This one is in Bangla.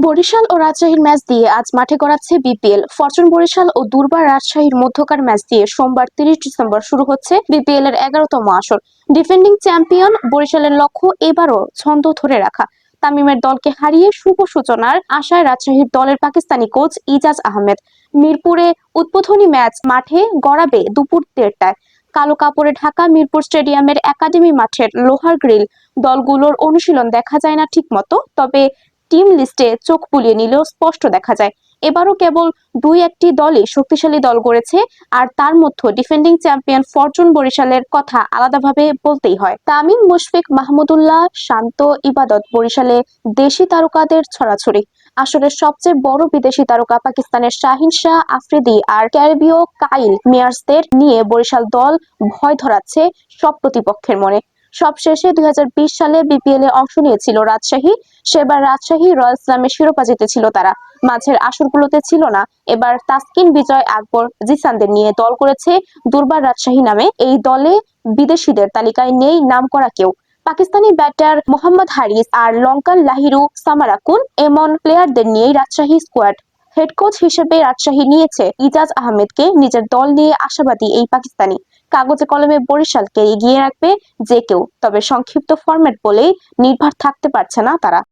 বরিশাল ও রাজশাহীর ম্যাচ দিয়ে আজ মাঠে গড়াচ্ছে বিপিএল। ফরচুন বরিশাল ও দুর্বার রাজশাহীর মধ্যকার ম্যাচ দিয়ে সোমবার 30 ডিসেম্বর শুরু হচ্ছে বিপিএল এর 11তম আসর। ডিফেন্ডিং চ্যাম্পিয়ন বরিশালের লক্ষ্য এবারও ছন্দ ধরে রাখা। তামিমের দলকে হারিয়ে শুভ সূচনার আশায় রাজশাহীর দলের পাকিস্তানি কোচ ইজাজ আহমেদ। মিরপুরে উদ্বোধনী ম্যাচ মাঠে গড়াবে দুপুর 1টায়। কালো কাপড়ে ঢাকা মিরপুর স্টেডিয়ামের একাডেমি মাঠের লোহার গ্রিল। দলগুলোর অনুশীলন দেখা যায় না ঠিক মতো, তবে টিম লিস্টে চোখ বুলিয়ে নিলেও স্পষ্ট দেখা যায় এবারও কেবল দুই একটি দলই শক্তিশালী দল গড়েছে। আর তার মধ্যে ডিফেন্ডিং চ্যাম্পিয়ন ফরচুন বরিশালের কথা আলাদাভাবে বলতেই হয়। তামিম, মুশফিক, মাহমুদুল্লাহ, শান্ত, ইবাদত বরিশালে দেশি তারকাদের ছড়াছড়ি। আসলে সবচেয়ে বড় বিদেশি তারকা পাকিস্তানের শাহিন শাহ আফ্রিদি আর ক্যারিবীয় কাইল মেয়ার্সদের নিয়ে বরিশাল দল ভয় ধরাচ্ছে সব প্রতিপক্ষের মনে। সবশেষে 2020 সালে বিপিএল এ অংশ নিয়েছিল রাজশাহী। সেবার রাজশাহী রয়্যালস নামে শিরোপা জিতেছিল তারা। মাঝের আসরগুলোতে ছিল না। এবার তাসকিন, বিজয়, আকবর, জিসানদের নিয়ে দল করেছে দুর্বার রাজশাহী নামে। এই দলে বিদেশিদের তালিকায় নেই নামকরা কেউ। পাকিস্তানি ব্যাটার মোহাম্মদ হারিস আর লঙ্কান লাহিরু সামারাকুন এমন প্লেয়ারদের নিয়েই রাজশাহী স্কোয়াড। হেড কোচ হিসেবে রাজশাহী নিয়েছে ইজাজ আহমেদকে। নিজের দল নিয়ে আশাবাদী এই পাকিস্তানি। কাগজে কলমে বরিশালকে এগিয়ে রাখবে যে কেউ, তবে সংক্ষিপ্ত ফরম্যাট বলেই নির্ভর থাকতে পারছে না তারা।